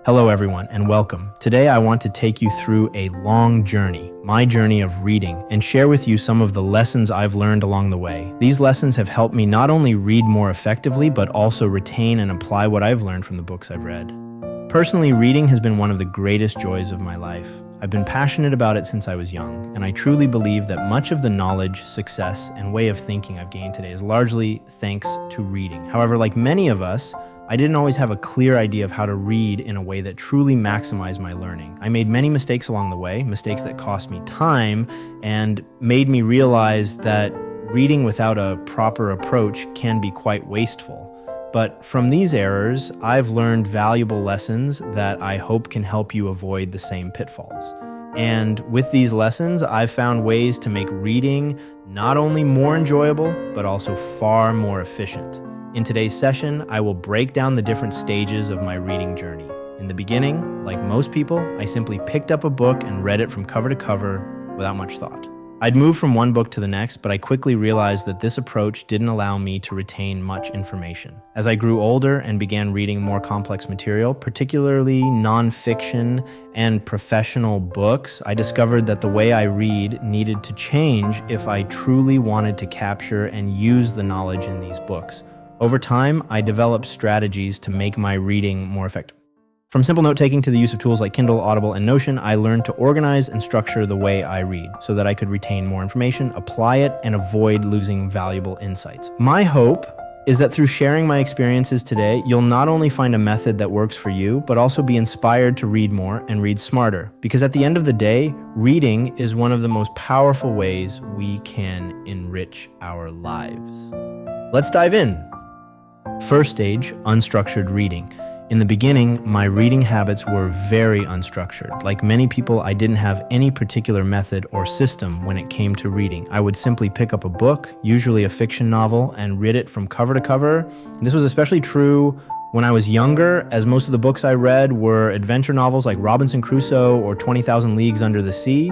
Hello everyone and welcome. Today I want to take you through a long journey, my journey of reading, and share with you some of the lessons I've learned along the way. These lessons have helped me not only read more effectively, but also retain and apply what I've learned from the books I've read. Personally, reading has been one of the greatest joys of my life. I've been passionate about it since I was young, and I truly believe that much of the knowledge, success, and way of thinking I've gained today is largely thanks to reading. However, like many of us, I didn't always have a clear idea of how to read in a way that truly maximized my learning. I made many mistakes along the way, mistakes that cost me time and made me realize that reading without a proper approach can be quite wasteful. But from these errors, I've learned valuable lessons that I hope can help you avoid the same pitfalls. And with these lessons, I've found ways to make reading not only more enjoyable, but also far more efficient. In today's session, I will break down the different stages of my reading journey. In the beginning, like most people, I simply picked up a book and read it from cover to cover without much thought. I'd move from one book to the next, but I quickly realized that this approach didn't allow me to retain much information. As I grew older and began reading more complex material, particularly nonfiction and professional books, I discovered that the way I read needed to change if I truly wanted to capture and use the knowledge in these books. Over time, I developed strategies to make my reading more effective. From simple note-taking to the use of tools like Kindle, Audible, and Notion, I learned to organize and structure the way I read so that I could retain more information, apply it, and avoid losing valuable insights. My hope is that through sharing my experiences today, you'll not only find a method that works for you, but also be inspired to read more and read smarter. Because at the end of the day, reading is one of the most powerful ways we can enrich our lives. Let's dive in. First stage, unstructured reading. In the beginning, my reading habits were very unstructured. Like many people, I didn't have any particular method or system when it came to reading. I would simply pick up a book, usually a fiction novel, and read it from cover to cover. This was especially true when I was younger, as most of the books I read were adventure novels like Robinson Crusoe or 20,000 Leagues Under the Sea.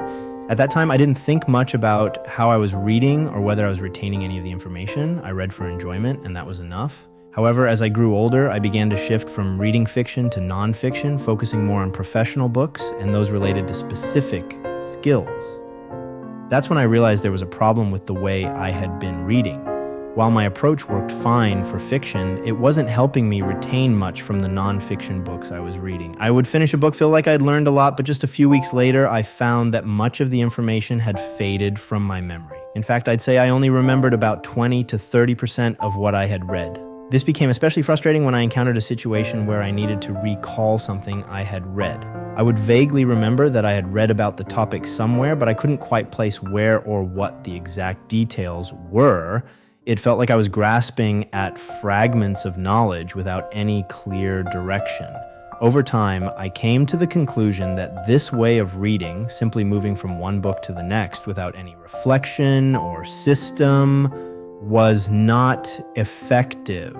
At that time, I didn't think much about how I was reading or whether I was retaining any of the information. I read for enjoyment, and that was enough. However, as I grew older, I began to shift from reading fiction to nonfiction, focusing more on professional books and those related to specific skills. That's when I realized there was a problem with the way I had been reading. While my approach worked fine for fiction, it wasn't helping me retain much from the nonfiction books I was reading. I would finish a book, feel like I'd learned a lot, but just a few weeks later, I found that much of the information had faded from my memory. In fact, I'd say I only remembered about 20 to 30% of what I had read. This became especially frustrating when I encountered a situation where I needed to recall something I had read. I would vaguely remember that I had read about the topic somewhere, but I couldn't quite place where or what the exact details were. It felt like I was grasping at fragments of knowledge without any clear direction. Over time, I came to the conclusion that this way of reading, simply moving from one book to the next without any reflection or system, was not effective.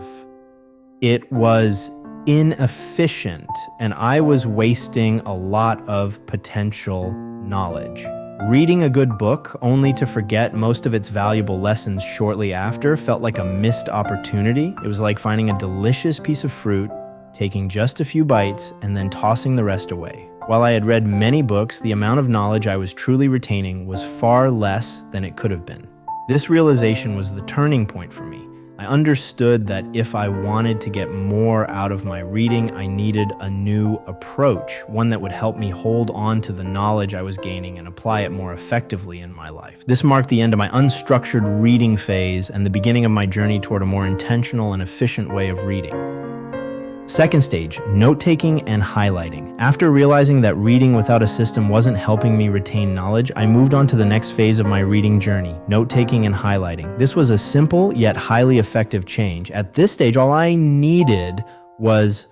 It was inefficient, and I was wasting a lot of potential knowledge. Reading a good book only to forget most of its valuable lessons shortly after felt like a missed opportunity. It was like finding a delicious piece of fruit, taking just a few bites, and then tossing the rest away. While I had read many books, the amount of knowledge I was truly retaining was far less than it could have been. This realization was the turning point for me. I understood that if I wanted to get more out of my reading, I needed a new approach, one that would help me hold on to the knowledge I was gaining and apply it more effectively in my life. This marked the end of my unstructured reading phase and the beginning of my journey toward a more intentional and efficient way of reading. Second stage, note-taking and highlighting. After realizing that reading without a system wasn't helping me retain knowledge, I moved on to the next phase of my reading journey, note-taking and highlighting. This was a simple yet highly effective change. At this stage, all I needed was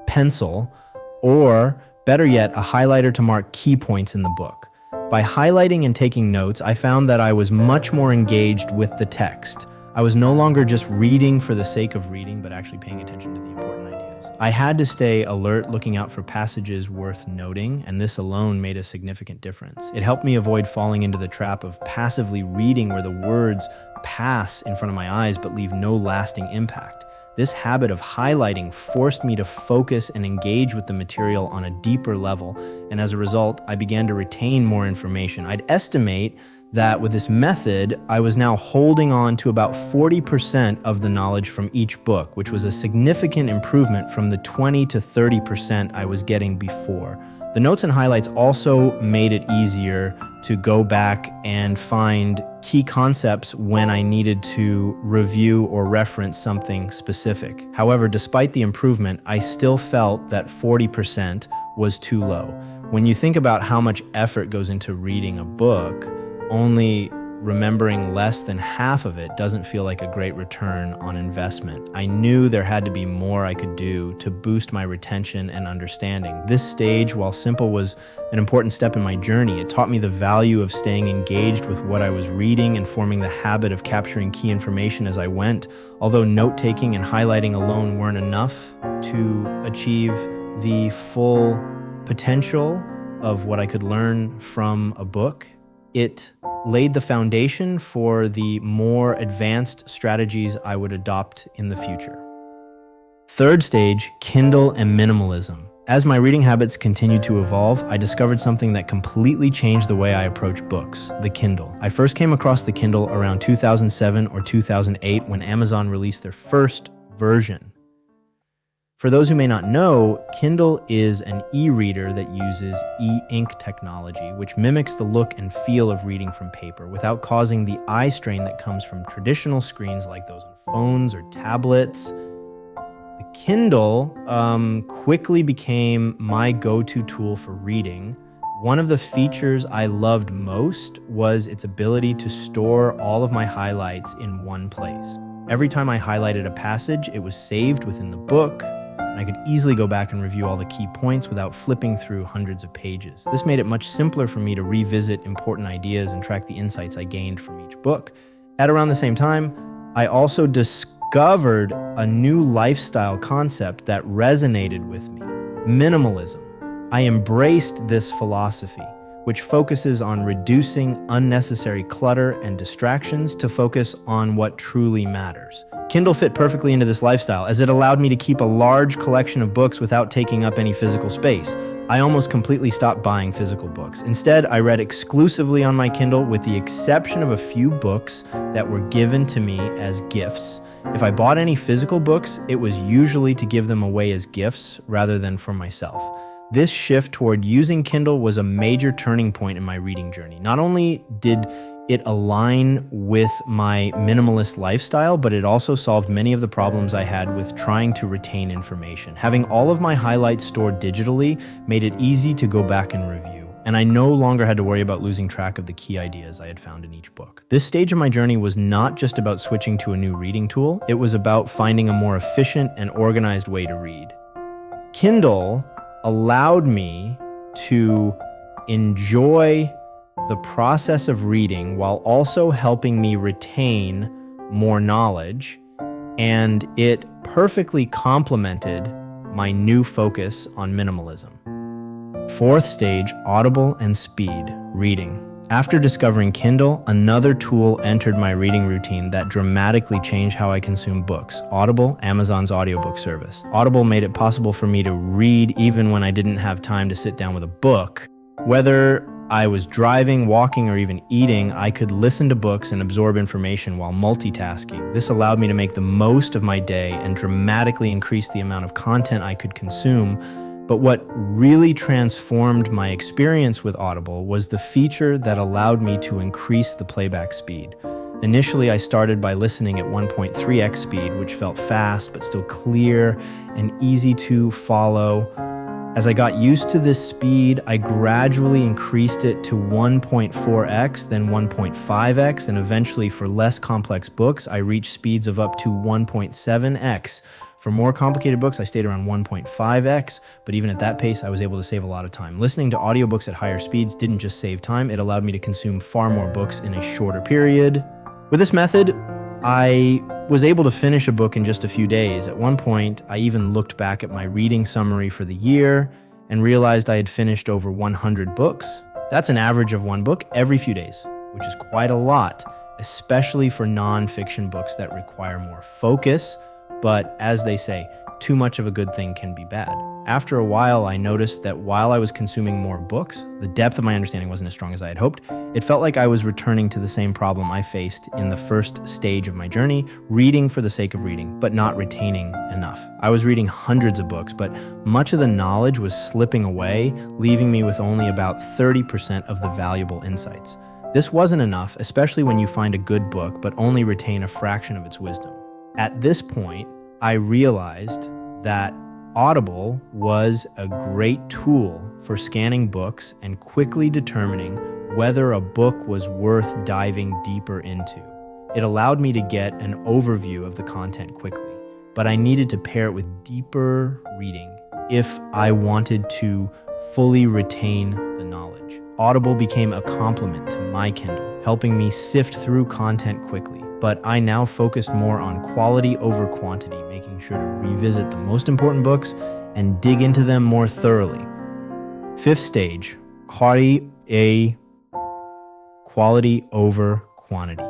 pencil, or better yet, a highlighter to mark key points in the book. By highlighting and taking notes, I found that I was much more engaged with the text. I was no longer just reading for the sake of reading, but actually paying attention to the important ideas. I had to stay alert, looking out for passages worth noting, and this alone made a significant difference. It helped me avoid falling into the trap of passively reading where the words pass in front of my eyes but leave no lasting impact. This habit of highlighting forced me to focus and engage with the material on a deeper level, and as a result, I began to retain more information. I'd estimate that with this method, I was now holding on to about 40% of the knowledge from each book, which was a significant improvement from the 20 to 30% I was getting before. The notes and highlights also made it easier to go back and find key concepts when I needed to review or reference something specific. However, despite the improvement, I still felt that 40% was too low. When you think about how much effort goes into reading a book, only remembering less than half of it doesn't feel like a great return on investment. I knew there had to be more I could do to boost my retention and understanding. This stage, while simple, was an important step in my journey. It taught me the value of staying engaged with what I was reading and forming the habit of capturing key information as I went. Although note-taking and highlighting alone weren't enough to achieve the full potential of what I could learn from a book, it laid the foundation for the more advanced strategies I would adopt in the future. Third stage, Kindle and minimalism. As my reading habits continued to evolve, I discovered something that completely changed the way I approach books, the Kindle. I first came across the Kindle around 2007 or 2008 when Amazon released their first version. For those who may not know, Kindle is an e-reader that uses e-ink technology, which mimics the look and feel of reading from paper without causing the eye strain that comes from traditional screens like those on phones or tablets. The Kindle quickly became my go-to tool for reading. One of the features I loved most was its ability to store all of my highlights in one place. Every time I highlighted a passage, it was saved within the book, and I could easily go back and review all the key points without flipping through hundreds of pages. This made it much simpler for me to revisit important ideas and track the insights I gained from each book. At around the same time, I also discovered a new lifestyle concept that resonated with me: minimalism. I embraced this philosophy, which focuses on reducing unnecessary clutter and distractions to focus on what truly matters. Kindle fit perfectly into this lifestyle, as it allowed me to keep a large collection of books without taking up any physical space. I almost completely stopped buying physical books. Instead, I read exclusively on my Kindle, with the exception of a few books that were given to me as gifts. If I bought any physical books, it was usually to give them away as gifts rather than for myself. This shift toward using Kindle was a major turning point in my reading journey. Not only did it align with my minimalist lifestyle, but it also solved many of the problems I had with trying to retain information. Having all of my highlights stored digitally made it easy to go back and review, and I no longer had to worry about losing track of the key ideas I had found in each book. This stage of my journey was not just about switching to a new reading tool, it was about finding a more efficient and organized way to read. Kindle allowed me to enjoy the process of reading while also helping me retain more knowledge, and it perfectly complemented my new focus on minimalism. Fourth stage, Audible and speed reading. After discovering Kindle, another tool entered my reading routine that dramatically changed how I consume books: Audible, Amazon's audiobook service. Audible made it possible for me to read even when I didn't have time to sit down with a book. Whether I was driving, walking, or even eating, I could listen to books and absorb information while multitasking. This allowed me to make the most of my day and dramatically increase the amount of content I could consume. But what really transformed my experience with Audible was the feature that allowed me to increase the playback speed. Initially, I started by listening at 1.3x speed, which felt fast but still clear and easy to follow. As I got used to this speed, I gradually increased it to 1.4x, then 1.5x, and eventually, for less complex books, I reached speeds of up to 1.7x. For more complicated books, I stayed around 1.5x, but even at that pace, I was able to save a lot of time. Listening to audiobooks at higher speeds didn't just save time, it allowed me to consume far more books in a shorter period. With this method, I was able to finish a book in just a few days. At one point, I even looked back at my reading summary for the year and realized I had finished over 100 books. That's an average of one book every few days, which is quite a lot, especially for nonfiction books that require more focus but as they say, too much of a good thing can be bad. After a while, I noticed that while I was consuming more books, the depth of my understanding wasn't as strong as I had hoped. It felt like I was returning to the same problem I faced in the first stage of my journey, reading for the sake of reading, but not retaining enough. I was reading hundreds of books, but much of the knowledge was slipping away, leaving me with only about 30% of the valuable insights. This wasn't enough, especially when you find a good book, but only retain a fraction of its wisdom. At this point, I realized that Audible was a great tool for scanning books and quickly determining whether a book was worth diving deeper into. It allowed me to get an overview of the content quickly, but I needed to pair it with deeper reading if I wanted to fully retain the knowledge. Audible became a complement to my Kindle, helping me sift through content quickly. But I now focused more on quality over quantity, making sure to revisit the most important books and dig into them more thoroughly. Fifth stage, quality over quantity.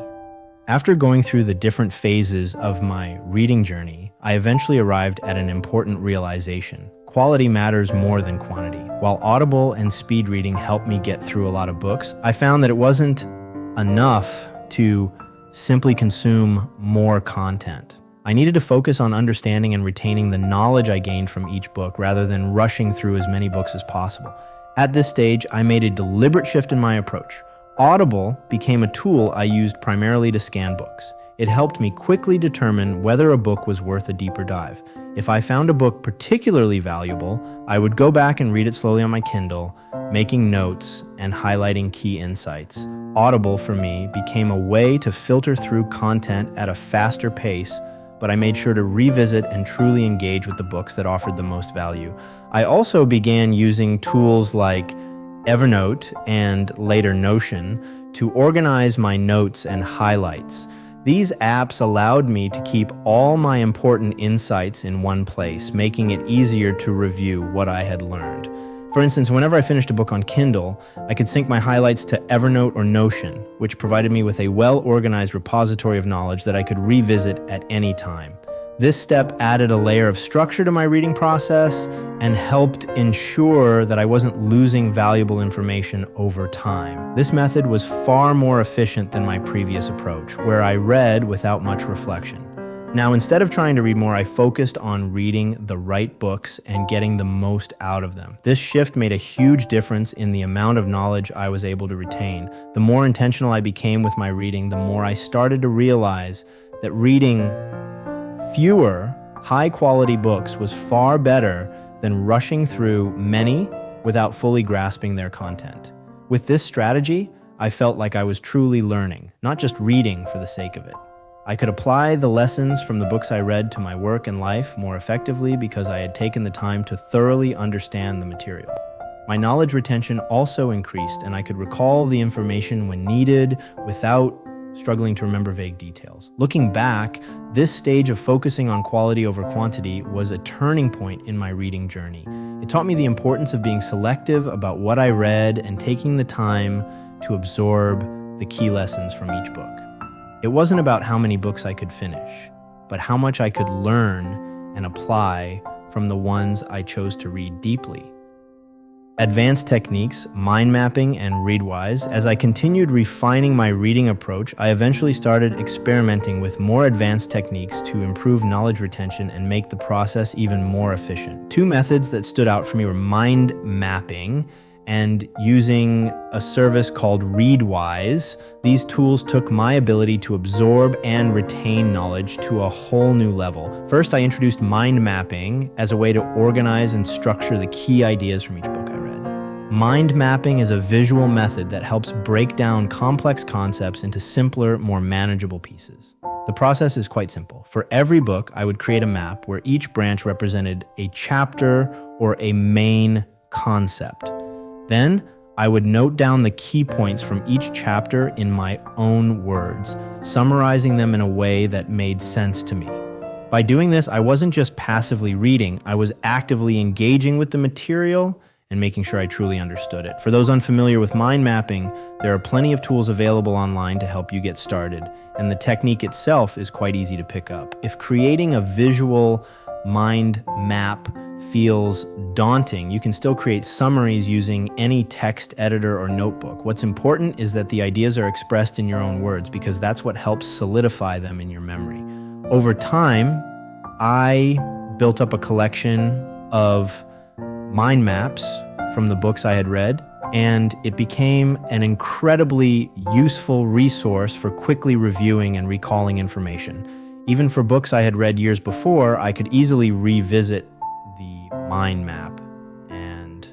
After going through the different phases of my reading journey, I eventually arrived at an important realization. Quality matters more than quantity. While Audible and speed reading helped me get through a lot of books, I found that it wasn't enough to simply consume more content. I needed to focus on understanding and retaining the knowledge I gained from each book rather than rushing through as many books as possible. At this stage, I made a deliberate shift in my approach. Audible became a tool I used primarily to scan books. It helped me quickly determine whether a book was worth a deeper dive. If I found a book particularly valuable, I would go back and read it slowly on my Kindle, making notes and highlighting key insights. Audible, for me, became a way to filter through content at a faster pace, but I made sure to revisit and truly engage with the books that offered the most value. I also began using tools like Evernote and later Notion to organize my notes and highlights. These apps allowed me to keep all my important insights in one place, making it easier to review what I had learned. For instance, whenever I finished a book on Kindle, I could sync my highlights to Evernote or Notion, which provided me with a well-organized repository of knowledge that I could revisit at any time. This step added a layer of structure to my reading process and helped ensure that I wasn't losing valuable information over time. This method was far more efficient than my previous approach, where I read without much reflection. Now, instead of trying to read more, I focused on reading the right books and getting the most out of them. This shift made a huge difference in the amount of knowledge I was able to retain. The more intentional I became with my reading, the more I started to realize that reading fewer, high-quality books was far better than rushing through many without fully grasping their content. With this strategy, I felt like I was truly learning, not just reading for the sake of it. I could apply the lessons from the books I read to my work and life more effectively because I had taken the time to thoroughly understand the material. My knowledge retention also increased, and I could recall the information when needed without struggling to remember vague details. Looking back, this stage of focusing on quality over quantity was a turning point in my reading journey. It taught me the importance of being selective about what I read and taking the time to absorb the key lessons from each book. It wasn't about how many books I could finish, but how much I could learn and apply from the ones I chose to read deeply. Advanced techniques, mind mapping, and Readwise. As I continued refining my reading approach, I eventually started experimenting with more advanced techniques to improve knowledge retention and make the process even more efficient. Two methods that stood out for me were mind mapping and using a service called Readwise. These tools took my ability to absorb and retain knowledge to a whole new level. First, I introduced mind mapping as a way to organize and structure the key ideas from each book I read. Mind mapping is a visual method that helps break down complex concepts into simpler, more manageable pieces. The process is quite simple. For every book, I would create a map where each branch represented a chapter or a main concept. Then, I would note down the key points from each chapter in my own words, summarizing them in a way that made sense to me. By doing this, I wasn't just passively reading, I was actively engaging with the material and making sure I truly understood it. For those unfamiliar with mind mapping, there are plenty of tools available online to help you get started, and the technique itself is quite easy to pick up. If creating a visual mind map feels daunting, you can still create summaries using any text editor or notebook. What's important is that the ideas are expressed in your own words, because that's what helps solidify them in your memory. Over time, I built up a collection of mind maps from the books I had read, and it became an incredibly useful resource for quickly reviewing and recalling information. Even for books I had read years before, I could easily revisit the mind map and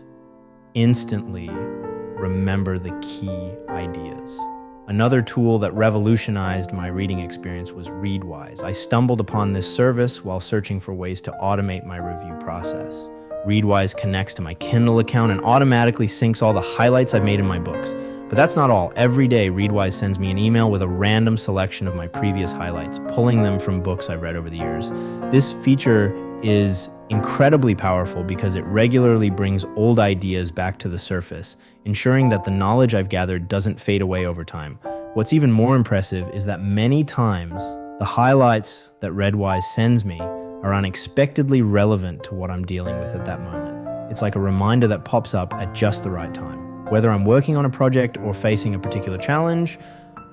instantly remember the key ideas. Another tool that revolutionized my reading experience was Readwise. I stumbled upon this service while searching for ways to automate my review process. Readwise connects to my Kindle account and automatically syncs all the highlights I've made in my books. But that's not all. Every day, Readwise sends me an email with a random selection of my previous highlights, pulling them from books I've read over the years. This feature is incredibly powerful because it regularly brings old ideas back to the surface, ensuring that the knowledge I've gathered doesn't fade away over time. What's even more impressive is that many times, the highlights that Readwise sends me are unexpectedly relevant to what I'm dealing with at that moment. It's like a reminder that pops up at just the right time. Whether I'm working on a project or facing a particular challenge,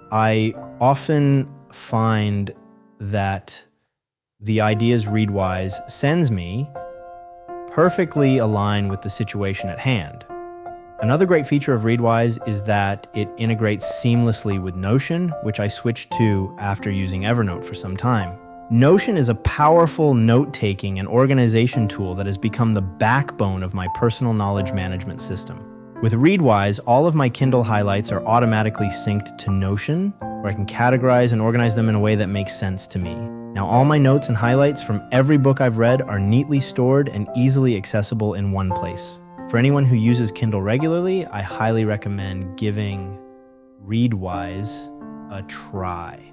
I often find that the ideas Readwise sends me perfectly align with the situation at hand. Another great feature of Readwise is that it integrates seamlessly with Notion, which I switched to after using Evernote for some time. Notion is a powerful note-taking and organization tool that has become the backbone of my personal knowledge management system. With Readwise, all of my Kindle highlights are automatically synced to Notion, where I can categorize and organize them in a way that makes sense to me. Now, all my notes and highlights from every book I've read are neatly stored and easily accessible in one place. For anyone who uses Kindle regularly, I highly recommend giving Readwise a try.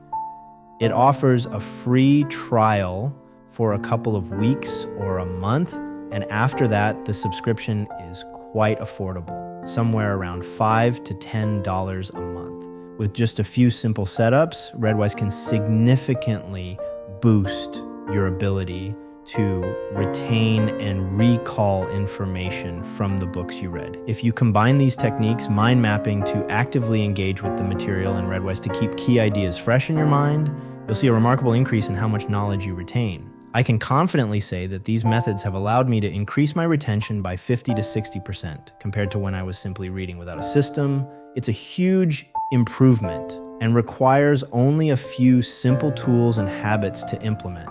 It offers a free trial for a couple of weeks or a month, and after that, the subscription is quite affordable, somewhere around $5 to $10 a month. With just a few simple setups, Readwise can significantly boost your ability to retain and recall information from the books you read. If you combine these techniques, mind mapping to actively engage with the material in Readwise to keep key ideas fresh in your mind, you'll see a remarkable increase in how much knowledge you retain. I can confidently say that these methods have allowed me to increase my retention by 50 to 60% compared to when I was simply reading without a system. It's a huge improvement and requires only a few simple tools and habits to implement.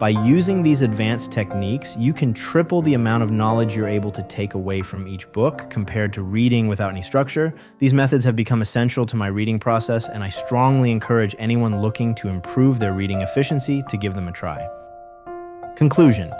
By using these advanced techniques, you can triple the amount of knowledge you're able to take away from each book compared to reading without any structure. These methods have become essential to my reading process, and I strongly encourage anyone looking to improve their reading efficiency to give them a try. Conclusion.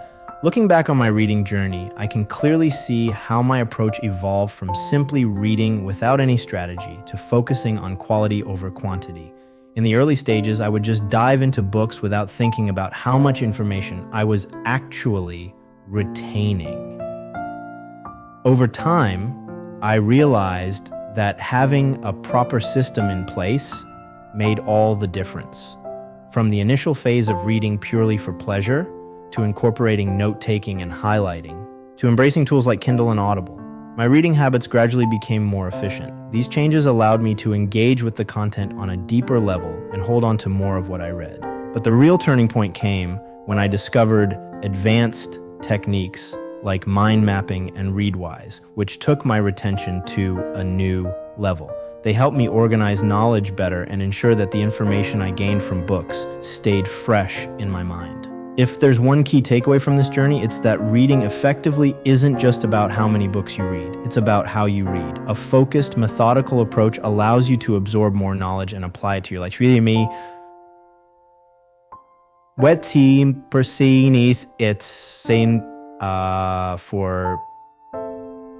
Looking back on my reading journey, I can clearly see how my approach evolved from simply reading without any strategy to focusing on quality over quantity. In the early stages, I would just dive into books without thinking about how much information I was actually retaining. Over time, I realized that having a proper system in place made all the difference. From the initial phase of reading purely for pleasure, to incorporating note-taking and highlighting, to embracing tools like Kindle and Audible, my reading habits gradually became more efficient. These changes allowed me to engage with the content on a deeper level and hold on to more of what I read. But the real turning point came when I discovered advanced techniques like mind mapping and Readwise, which took my retention to a new level. They helped me organize knowledge better and ensure that the information I gained from books stayed fresh in my mind. If there's one key takeaway from this journey, it's that reading effectively isn't just about how many books you read. It's about how you read. A focused, methodical approach allows you to absorb more knowledge and apply it to your life. Really, me, what team persinis it's saying for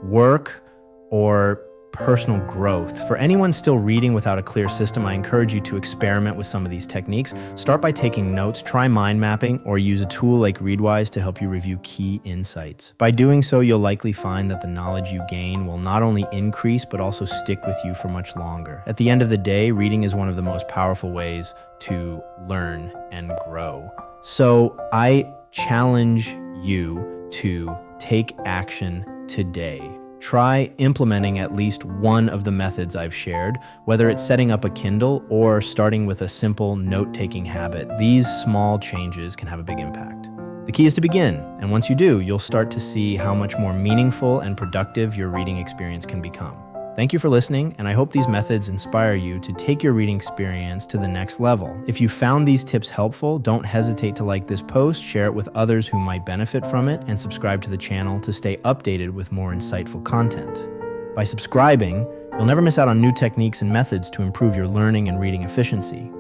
work or personal growth. For anyone still reading without a clear system, I encourage you to experiment with some of these techniques. Start by taking notes, try mind mapping, or use a tool like Readwise to help you review key insights. By doing so, you'll likely find that the knowledge you gain will not only increase, but also stick with you for much longer. At the end of the day, reading is one of the most powerful ways to learn and grow. So I challenge you to take action today. Try implementing at least one of the methods I've shared, whether it's setting up a Kindle or starting with a simple note-taking habit. These small changes can have a big impact. The key is to begin, and once you do, you'll start to see how much more meaningful and productive your reading experience can become. Thank you for listening, and I hope these methods inspire you to take your reading experience to the next level. If you found these tips helpful, don't hesitate to like this post, share it with others who might benefit from it, and subscribe to the channel to stay updated with more insightful content. By subscribing, you'll never miss out on new techniques and methods to improve your learning and reading efficiency.